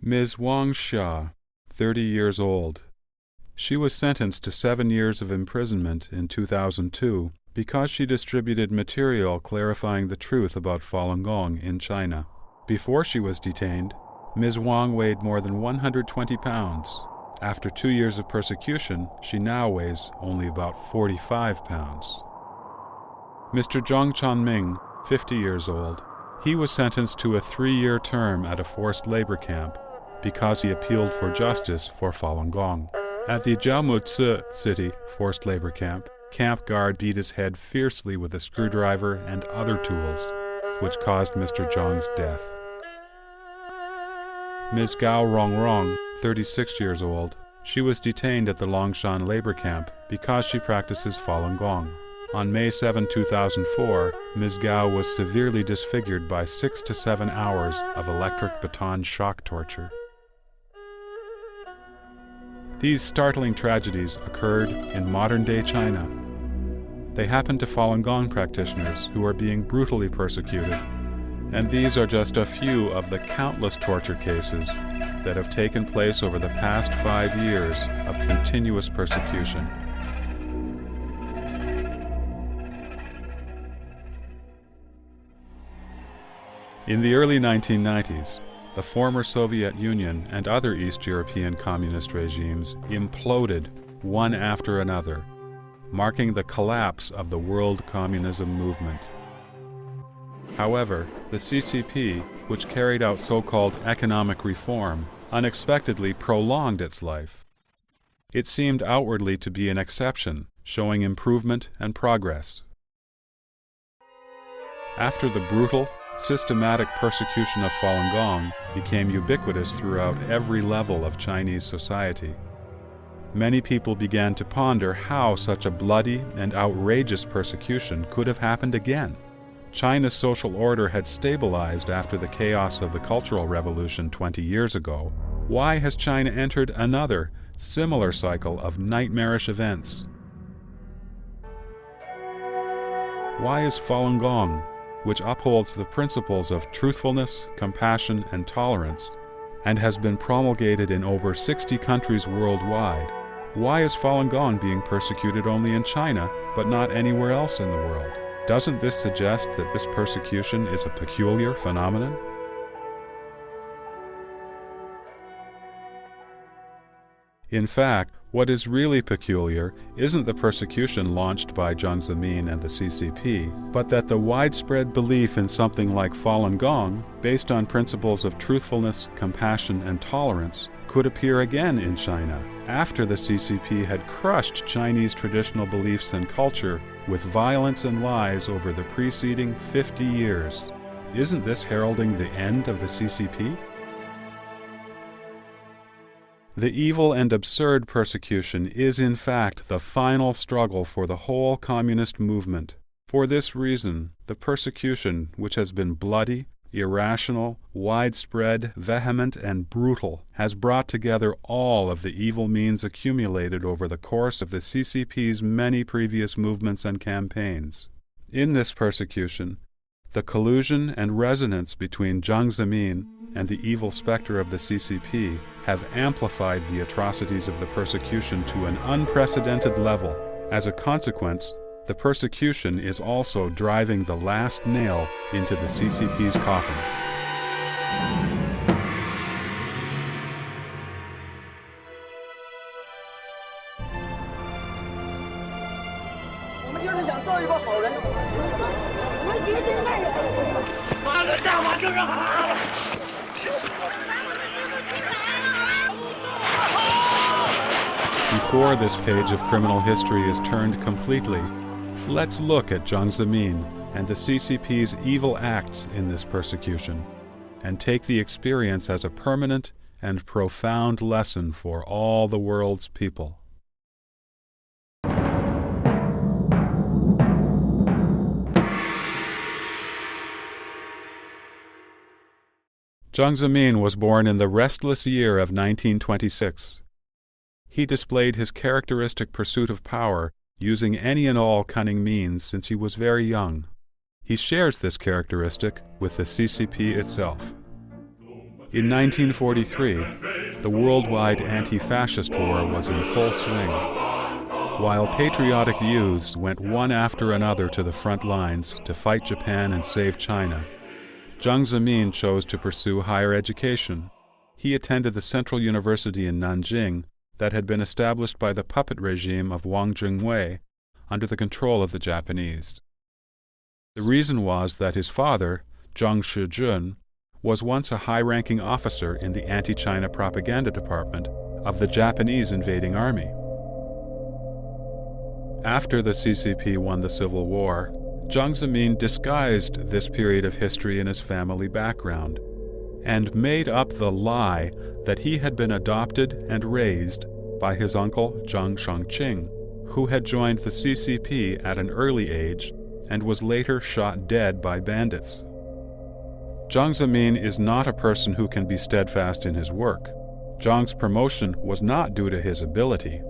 Ms. Wang Xia, 30 years old. She was sentenced to 7 years of imprisonment in 2002 because she distributed material clarifying the truth about Falun Gong in China. Before she was detained, Ms. Wang weighed more than 120 pounds. After 2 years of persecution, she now weighs only about 45 pounds. Mr. Zhang Chanming, 50 years old. He was sentenced to a 3-year term at a forced labor camp because he appealed for justice for Falun Gong. At the Jiaomu City forced labor camp, camp guard beat his head fiercely with a screwdriver and other tools, which caused Mr. Zhang's death. Ms. Gao Rongrong, 36 years old. She was detained at the Longshan labor camp because she practices Falun Gong. On May 7, 2004, Ms. Gao was severely disfigured by 6 to 7 hours of electric baton shock torture. These startling tragedies occurred in modern-day China. They happened to Falun Gong practitioners who are being brutally persecuted, and these are just a few of the countless torture cases that have taken place over the past 5 years of continuous persecution. In the early 1990s, the former Soviet Union and other East European communist regimes imploded one after another, marking the collapse of the world communism movement. However, the CCP, which carried out so-called economic reform, unexpectedly prolonged its life. It seemed outwardly to be an exception, showing improvement and progress. After the brutal, systematic persecution of Falun Gong became ubiquitous throughout every level of Chinese society, many people began to ponder how such a bloody and outrageous persecution could have happened again. China's social order had stabilized after the chaos of the Cultural Revolution 20 years ago. Why has China entered another, similar cycle of nightmarish events? Why is Falun Gong, which upholds the principles of truthfulness, compassion, and tolerance, and has been promulgated in over 60 countries worldwide, why is Falun Gong being persecuted only in China, but not anywhere else in the world? Doesn't this suggest that this persecution is a peculiar phenomenon? In fact, what is really peculiar isn't the persecution launched by Jiang Zemin and the CCP, but that the widespread belief in something like Falun Gong, based on principles of truthfulness, compassion, and tolerance, could appear again in China, after the CCP had crushed Chinese traditional beliefs and culture with violence and lies over the preceding 50 years. Isn't this heralding the end of the CCP? The evil and absurd persecution is in fact the final struggle for the whole communist movement. For this reason, the persecution, which has been bloody, irrational, widespread, vehement, and brutal, has brought together all of the evil means accumulated over the course of the CCP's many previous movements and campaigns. In this persecution, the collusion and resonance between Jiang Zemin and the evil specter of the CCP have amplified the atrocities of the persecution to an unprecedented level. As a consequence, the persecution is also driving the last nail into the CCP's coffin. Before this page of criminal history is turned completely, let's look at Jiang Zemin and the CCP's evil acts in this persecution, and take the experience as a permanent and profound lesson for all the world's people. Jiang Zemin was born in the restless year of 1926. He displayed his characteristic pursuit of power, using any and all cunning means since he was very young. He shares this characteristic with the CCP itself. In 1943, the worldwide anti-fascist war was in full swing. While patriotic youths went one after another to the front lines to fight Japan and save China, Jiang Zemin chose to pursue higher education. He attended the Central University in Nanjing that had been established by the puppet regime of Wang Jingwei under the control of the Japanese. The reason was that his father, Zhang Shijun, was once a high-ranking officer in the anti-China propaganda department of the Japanese invading army. After the CCP won the Civil War, Jiang Zemin disguised this period of history in his family background and made up the lie that he had been adopted and raised by his uncle Zhang Shangqing, who had joined the CCP at an early age and was later shot dead by bandits. Jiang Zemin is not a person who can be steadfast in his work. Zhang's promotion was not due to his ability,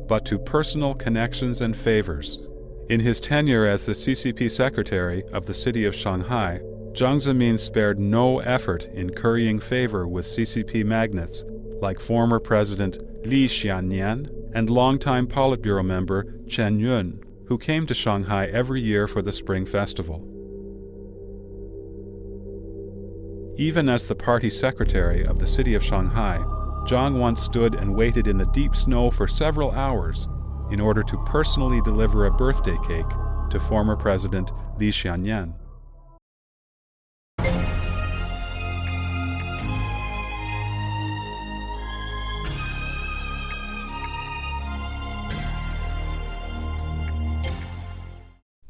but to personal connections and favors. In his tenure as the CCP secretary of the city of Shanghai, Jiang Zemin spared no effort in currying favor with CCP magnates like former President Li Xiannian and longtime Politburo member Chen Yun, who came to Shanghai every year for the Spring Festival. Even as the party secretary of the city of Shanghai, Zhang once stood and waited in the deep snow for several hours in order to personally deliver a birthday cake to former President Li Xiannian.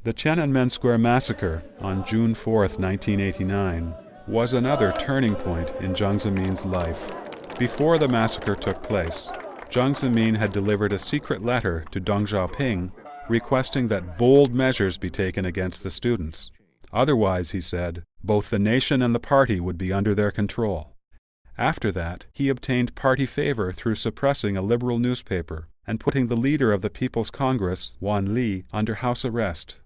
The Tiananmen Square massacre on June 4, 1989, was another turning point in Jiang Zemin's life. Before the massacre took place, Jiang Zemin had delivered a secret letter to Deng Xiaoping requesting that bold measures be taken against the students. Otherwise, he said, both the nation and the party would be under their control. After that, he obtained party favor through suppressing a liberal newspaper and putting the leader of the People's Congress, Wan Li, under house arrest.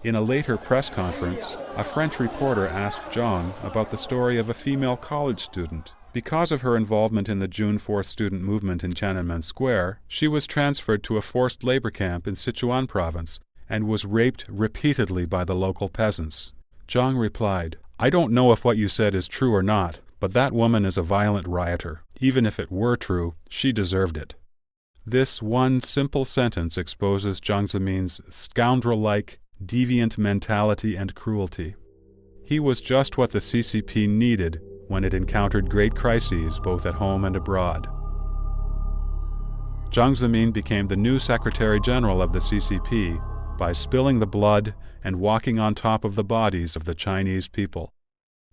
In a later press conference, a French reporter asked Zhang about the story of a female college student. Because of her involvement in the June 4th student movement in Tiananmen Square, she was transferred to a forced labor camp in Sichuan province and was raped repeatedly by the local peasants. Zhang replied, "I don't know if what you said is true or not, but that woman is a violent rioter. Even if it were true, she deserved it." This one simple sentence exposes Jiang Zemin's scoundrel-like, deviant mentality and cruelty. He was just what the CCP needed when it encountered great crises both at home and abroad. Jiang Zemin became the new Secretary General of the CCP by spilling the blood and walking on top of the bodies of the Chinese people.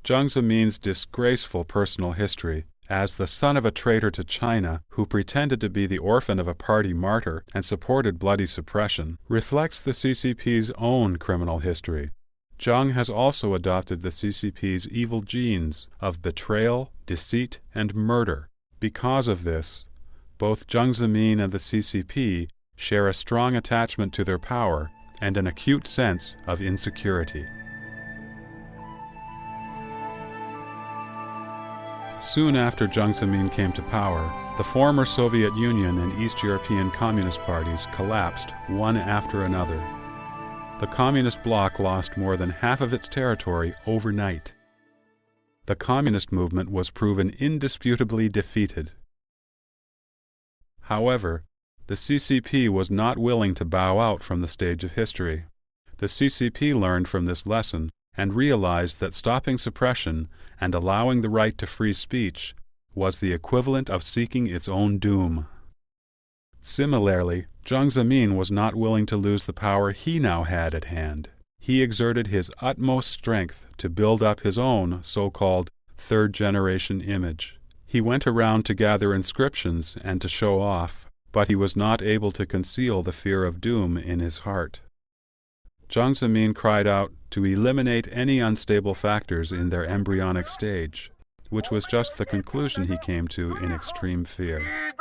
Jiang Zemin's disgraceful personal history as the son of a traitor to China who pretended to be the orphan of a party martyr and supported bloody suppression reflects the CCP's own criminal history. Zhang has also adopted the CCP's evil genes of betrayal, deceit, and murder. Because of this, both Jiang Zemin and the CCP share a strong attachment to their power and an acute sense of insecurity. Soon after Jiang Zemin came to power, the former Soviet Union and East European Communist parties collapsed one after another. The Communist bloc lost more than half of its territory overnight. The Communist movement was proven indisputably defeated. However, the CCP was not willing to bow out from the stage of history. The CCP learned from this lesson and realized that stopping suppression and allowing the right to free speech was the equivalent of seeking its own doom. Similarly, Jiang Zemin was not willing to lose the power he now had at hand. He exerted his utmost strength to build up his own so-called third-generation image. He went around to gather inscriptions and to show off, but he was not able to conceal the fear of doom in his heart. Jiang Zemin cried out to eliminate any unstable factors in their embryonic stage, which was just the conclusion he came to in extreme fear.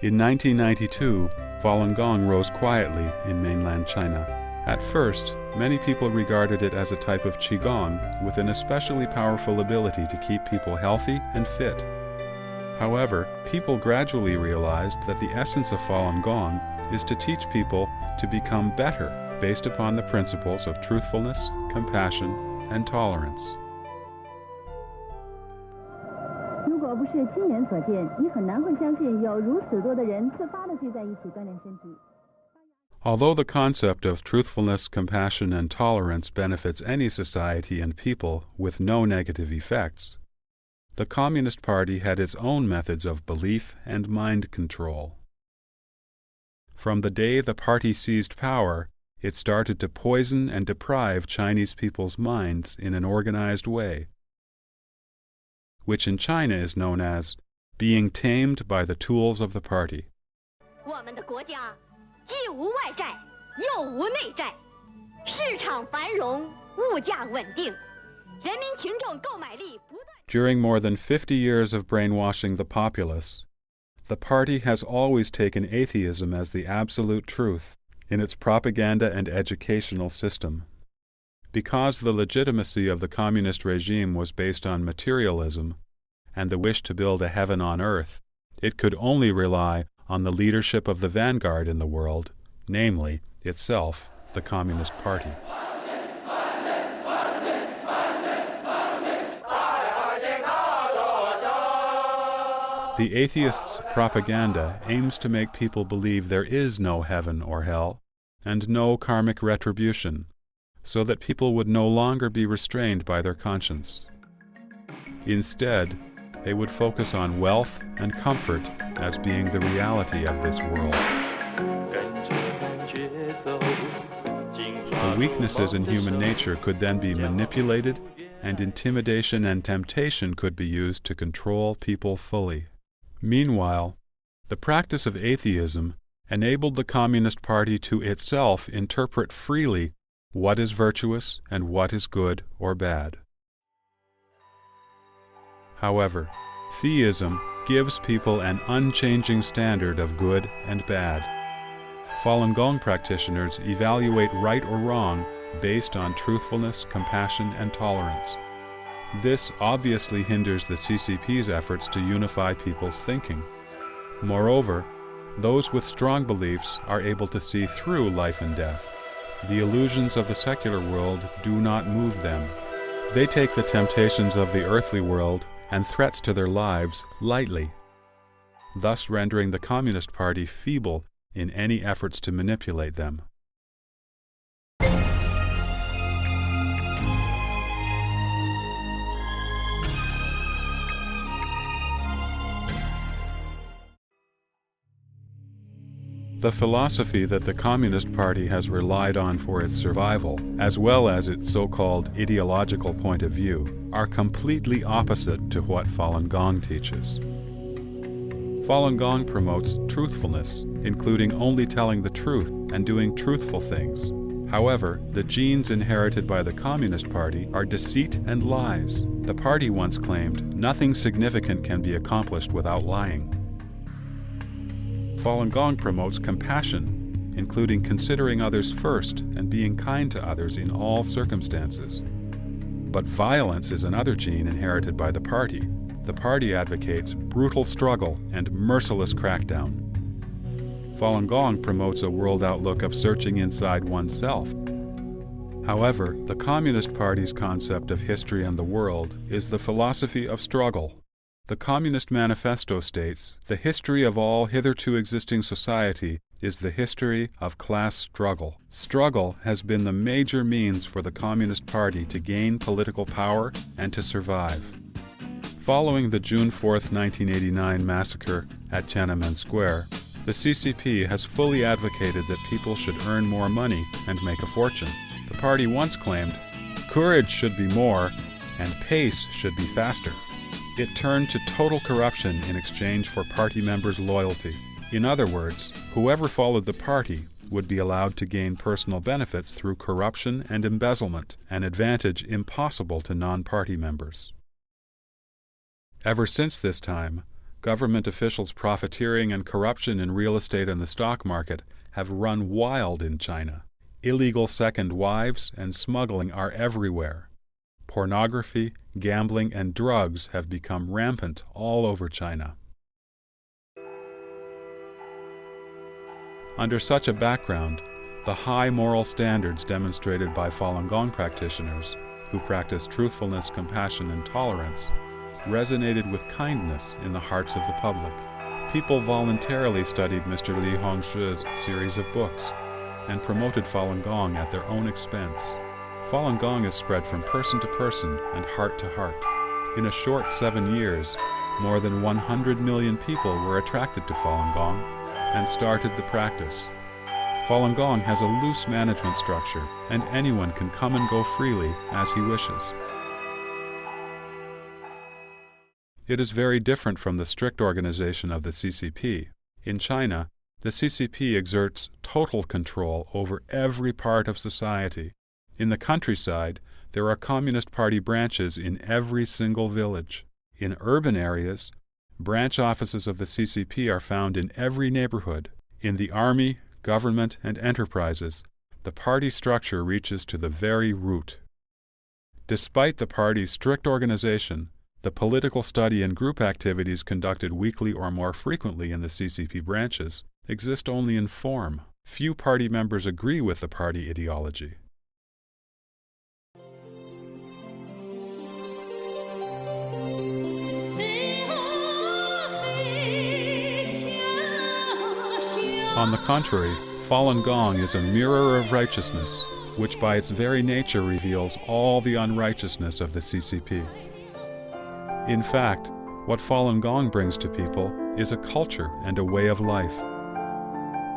In 1992, Falun Gong rose quietly in mainland China. At first, many people regarded it as a type of Qigong with an especially powerful ability to keep people healthy and fit. However, people gradually realized that the essence of Falun Gong is to teach people to become better based upon the principles of truthfulness, compassion, and tolerance. 如果不是亲眼所见，你很难会相信有如此多的人自发地聚在一起锻炼身体。 Although the concept of truthfulness, compassion, and tolerance benefits any society and people with no negative effects, the Communist Party had its own methods of belief and mind control. From the day the party seized power, it started to poison and deprive Chinese people's minds in an organized way, which in China is known as being tamed by the tools of the party. 我们的国家既无外债，又无内债，市场繁荣，物价稳定，人民群众购买力不断。 During more than 50 years of brainwashing the populace, the party has always taken atheism as the absolute truth in its propaganda and educational system. Because the legitimacy of the communist regime was based on materialism and the wish to build a heaven on earth, it could only rely on the leadership of the vanguard in the world, namely, itself, the Communist Party. The atheists' propaganda aims to make people believe there is no heaven or hell, and no karmic retribution, so that people would no longer be restrained by their conscience. Instead, they would focus on wealth and comfort as being the reality of this world. The weaknesses in human nature could then be manipulated, and intimidation and temptation could be used to control people fully. Meanwhile, the practice of atheism enabled the Communist Party to itself interpret freely what is virtuous and what is good or bad. However, theism gives people an unchanging standard of good and bad. Falun Gong practitioners evaluate right or wrong based on truthfulness, compassion, and tolerance. This obviously hinders the CCP's efforts to unify people's thinking. Moreover, those with strong beliefs are able to see through life and death. The illusions of the secular world do not move them. They take the temptations of the earthly world and threats to their lives lightly, thus rendering the Communist Party feeble in any efforts to manipulate them. The philosophy that the Communist Party has relied on for its survival, as well as its so-called ideological point of view, are completely opposite to what Falun Gong teaches. Falun Gong promotes truthfulness, including only telling the truth and doing truthful things. However, the genes inherited by the Communist Party are deceit and lies. The party once claimed, "Nothing significant can be accomplished without lying." Falun Gong promotes compassion, including considering others first and being kind to others in all circumstances. But violence is another gene inherited by the party. The party advocates brutal struggle and merciless crackdown. Falun Gong promotes a world outlook of searching inside oneself. However, the Communist Party's concept of history and the world is the philosophy of struggle. The Communist Manifesto states, "The history of all hitherto existing society is the history of class struggle." Struggle has been the major means for the Communist Party to gain political power and to survive. Following the June 4, 1989 massacre at Tiananmen Square, the CCP has fully advocated that people should earn more money and make a fortune. The party once claimed, "Courage should be more, and pace should be faster." It turned to total corruption in exchange for party members' loyalty. In other words, whoever followed the party would be allowed to gain personal benefits through corruption and embezzlement, an advantage impossible to non-party members. Ever since this time, Government officials' profiteering and corruption in real estate and the stock market have run wild in China. Illegal second wives and smuggling are everywhere. Pornography, gambling, and drugs have become rampant all over China. Under such a background, the high moral standards demonstrated by Falun Gong practitioners, who practice truthfulness, compassion, and tolerance, resonated with kindness in the hearts of the public. People voluntarily studied Mr. Li Hongshi's series of books and promoted Falun Gong at their own expense. Falun Gong is spread from person to person and heart to heart. In a short 7 years, more than 100 million people were attracted to Falun Gong and started the practice. Falun Gong has a loose management structure, and anyone can come and go freely as he wishes. It is very different from the strict organization of the CCP. In China, the CCP exerts total control over every part of society. In the countryside, there are Communist Party branches in every single village. In urban areas, branch offices of the CCP are found in every neighborhood. In the army, government, and enterprises, the party structure reaches to the very root. Despite the party's strict organization, the political study and group activities conducted weekly or more frequently in the CCP branches exist only in form. Few party members agree with the party ideology. On the contrary, Falun Gong is a mirror of righteousness, which by its very nature reveals all the unrighteousness of the CCP. In fact, what Falun Gong brings to people is a culture and a way of life.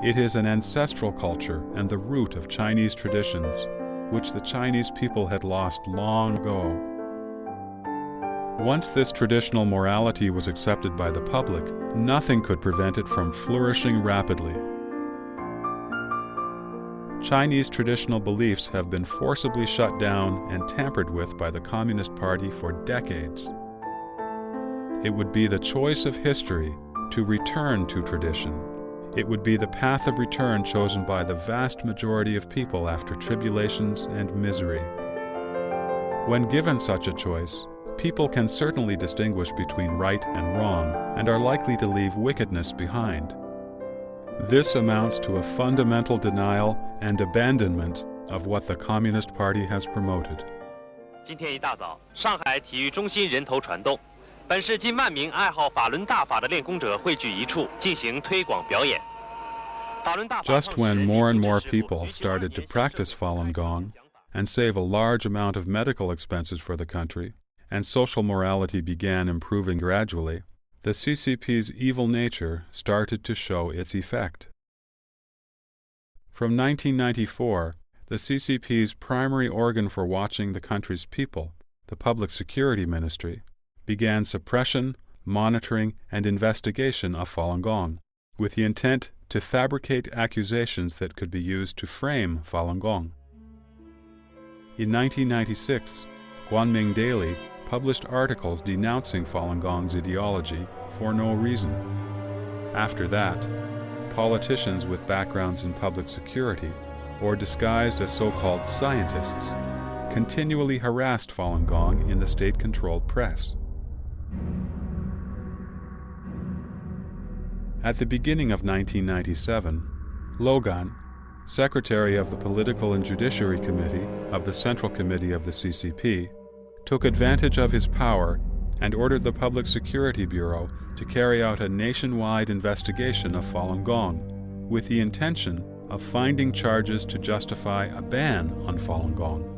It is an ancestral culture and the root of Chinese traditions, which the Chinese people had lost long ago. Once this traditional morality was accepted by the public, nothing could prevent it from flourishing rapidly. Chinese traditional beliefs have been forcibly shut down and tampered with by the Communist Party for decades. It would be the choice of history to return to tradition. It would be the path of return chosen by the vast majority of people after tribulations and misery. When given such a choice, people can certainly distinguish between right and wrong and are likely to leave wickedness behind. This amounts to a fundamental denial and abandonment of what the Communist Party has promoted. 今天一大早，上海体育中心人头攒动。 本市近万名爱好法轮大法的练功者汇聚一处，进行推广表演。 Just when more and more people started to practice Falun Gong and save a large amount of medical expenses for the country, and social morality began improving gradually, the CCP's evil nature started to show its effect. From 1994, the CCP's primary organ for watching the country's people, the Public Security Ministry, began suppression, monitoring, and investigation of Falun Gong, with the intent to fabricate accusations that could be used to frame Falun Gong. In 1996, Guanming Daily published articles denouncing Falun Gong's ideology for no reason. After that, politicians with backgrounds in public security, or disguised as so-called scientists, continually harassed Falun Gong in the state-controlled press. At the beginning of 1997, Logan, secretary of the Political and Judiciary Committee of the Central Committee of the CCP, took advantage of his power and ordered the Public Security Bureau to carry out a nationwide investigation of Falun Gong, with the intention of finding charges to justify a ban on Falun Gong.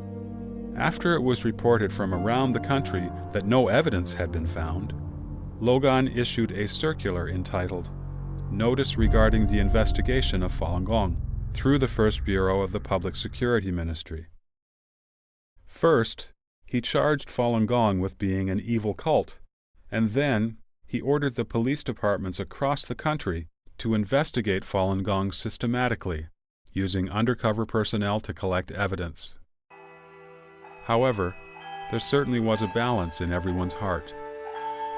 After it was reported from around the country that no evidence had been found, Logan issued a circular entitled Notice Regarding the Investigation of Falun Gong through the First Bureau of the Public Security Ministry. First, he charged Falun Gong with being an evil cult, and then he ordered the police departments across the country to investigate Falun Gong systematically, using undercover personnel to collect evidence. However, there certainly was a balance in everyone's heart.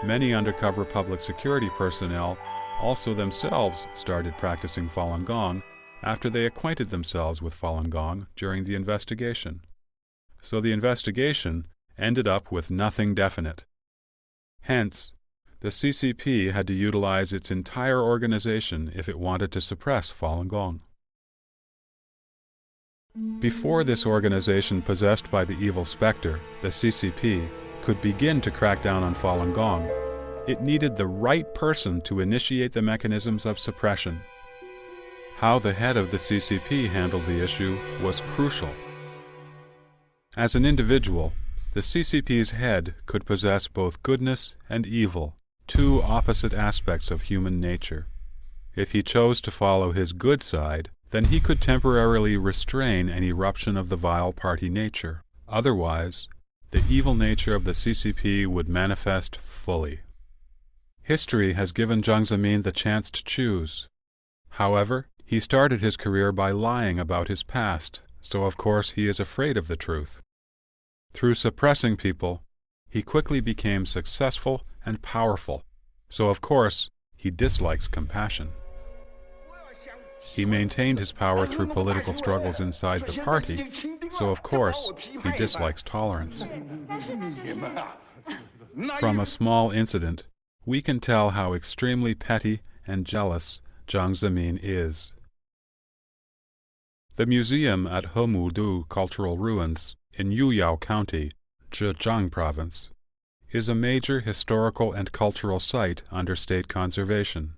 Many undercover public security personnel also themselves started practicing Falun Gong after they acquainted themselves with Falun Gong during the investigation. So the investigation ended up with nothing definite. Hence, the CCP had to utilize its entire organization if it wanted to suppress Falun Gong. Before this organization possessed by the evil specter, the CCP, could begin to crack down on Falun Gong, it needed the right person to initiate the mechanisms of suppression. How the head of the CCP handled the issue was crucial. As an individual, the CCP's head could possess both goodness and evil, two opposite aspects of human nature. If he chose to follow his good side, then he could temporarily restrain an eruption of the vile party nature. Otherwise, the evil nature of the CCP would manifest fully. History has given Jiang Zemin the chance to choose. However, he started his career by lying about his past, so of course he is afraid of the truth. Through suppressing people, he quickly became successful and powerful, so of course he dislikes compassion. He maintained his power through political struggles inside the party, so of course he dislikes tolerance. From a small incident, we can tell how extremely petty and jealous Jiang Zemin is. The museum at Hemudu Cultural Ruins in Yuyao County, Zhejiang Province, is a major historical and cultural site under state conservation.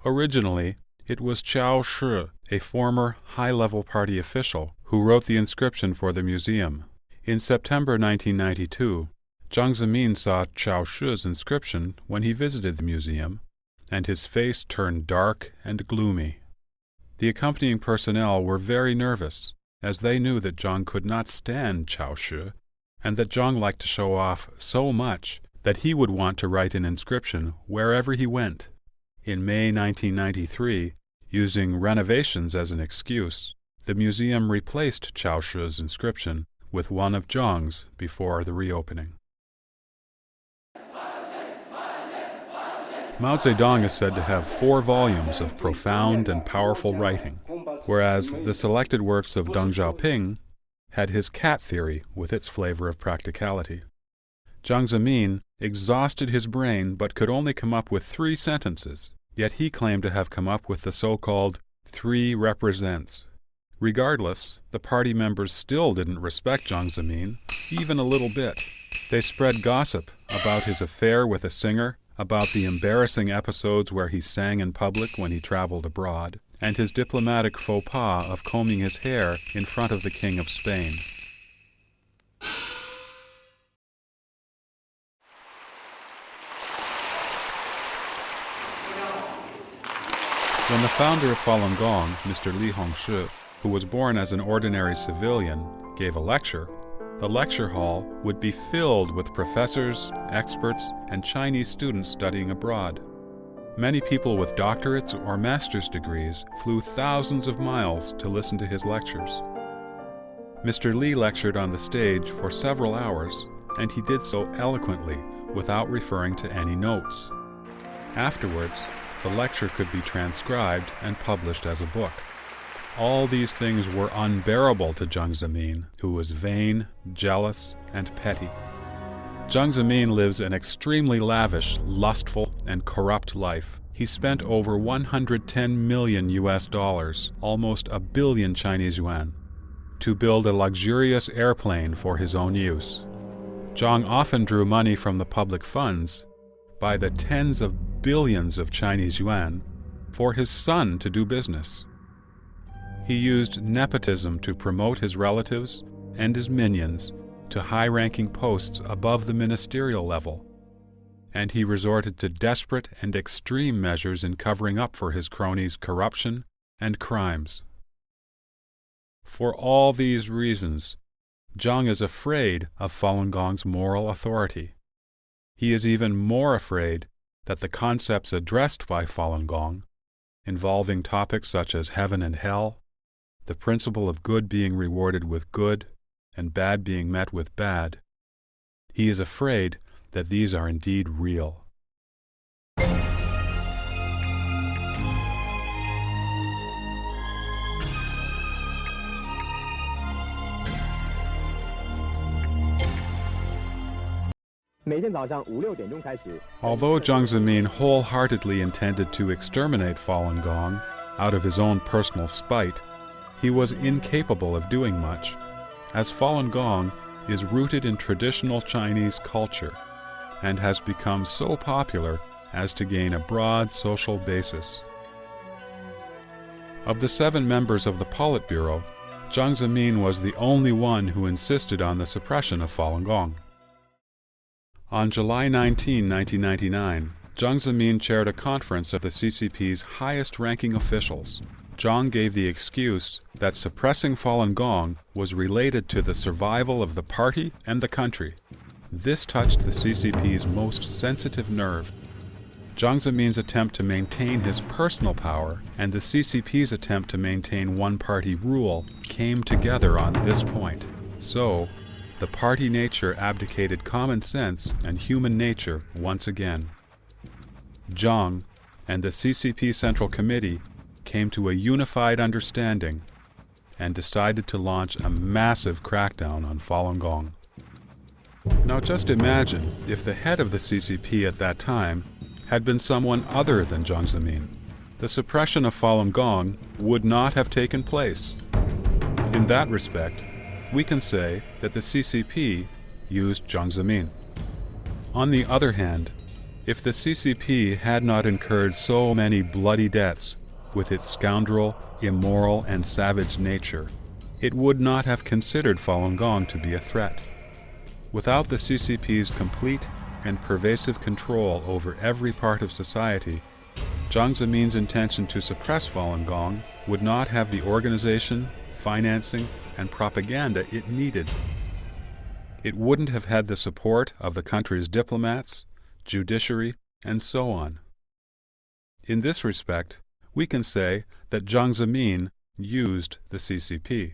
Originally, it was Qiao Shi, a former high-level party official, who wrote the inscription for the museum. In September 1992, Jiang Zemin saw Qiao Shi's inscription when he visited the museum, and his face turned dark and gloomy. The accompanying personnel were very nervous, as they knew that Jiang could not stand Qiao Shi, and that Jiang liked to show off so much that he would want to write an inscription wherever he went. In May 1993, using renovations as an excuse, the museum replaced Qiao Shi's inscription with one of Jiang's before the reopening. Mao Zedong is said to have 4 volumes of profound and powerful writing, whereas the selected works of Deng Xiaoping had his cat theory with its flavor of practicality. Jiang Zemin exhausted his brain but could only come up with 3 sentences, yet he claimed to have come up with the so-called 3 represents. Regardless, the party members still didn't respect Jiang Zemin, even a little bit. They spread gossip about his affair with a singer, about the embarrassing episodes where he sang in public when he traveled abroad, and his diplomatic faux pas of combing his hair in front of the King of Spain. When the founder of Falun Gong, Mr. Li Hongshi, who was born as an ordinary civilian, gave a lecture, the lecture hall would be filled with professors, experts, and Chinese students studying abroad. Many people with doctorates or master's degrees flew thousands of miles to listen to his lectures. Mr. Li lectured on the stage for several hours, and he did so eloquently, without referring to any notes. Afterwards, the lecture could be transcribed and published as a book. All these things were unbearable to Jiang Zemin, who was vain, jealous, and petty. Jiang Zemin lives an extremely lavish, lustful, and corrupt life. He spent over 110 million US dollars, almost a billion Chinese yuan, to build a luxurious airplane for his own use. Jiang often drew money from the public funds, by the tens of billions of Chinese yuan, for his son to do business. He used nepotism to promote his relatives and his minions to high-ranking posts above the ministerial level, and he resorted to desperate and extreme measures in covering up for his cronies' corruption and crimes. For all these reasons, Jiang is afraid of Falun Gong's moral authority. He is even more afraid that the concepts addressed by Falun Gong, involving topics such as heaven and hell, the principle of good being rewarded with good and bad being met with bad, he is afraid that these are indeed real. Although Jiang Zemin wholeheartedly intended to exterminate Falun Gong out of his own personal spite, he was incapable of doing much, as Falun Gong is rooted in traditional Chinese culture and has become so popular as to gain a broad social basis. Of the 7 members of the Politburo, Jiang Zemin was the only one who insisted on the suppression of Falun Gong. On July 19, 1999, Jiang Zemin chaired a conference of the CCP's highest-ranking officials. Jiang gave the excuse that suppressing Falun Gong was related to the survival of the party and the country. This touched the CCP's most sensitive nerve. Jiang Zemin's attempt to maintain his personal power and the CCP's attempt to maintain one-party rule came together on this point. So, the party nature abdicated common sense and human nature once again. Jiang and the CCP Central Committee came to a unified understanding and decided to launch a massive crackdown on Falun Gong. Now just imagine if the head of the CCP at that time had been someone other than Jiang Zemin. The suppression of Falun Gong would not have taken place. In that respect, we can say that the CCP used Jiang Zemin. On the other hand, if the CCP had not incurred so many bloody deaths with its scoundrel, immoral, and savage nature, it would not have considered Falun Gong to be a threat. Without the CCP's complete and pervasive control over every part of society, Jiang Zemin's intention to suppress Falun Gong would not have the organization, financing, and propaganda it needed. It wouldn't have had the support of the country's diplomats, judiciary, and so on. In this respect, we can say that Jiang Zemin used the CCP.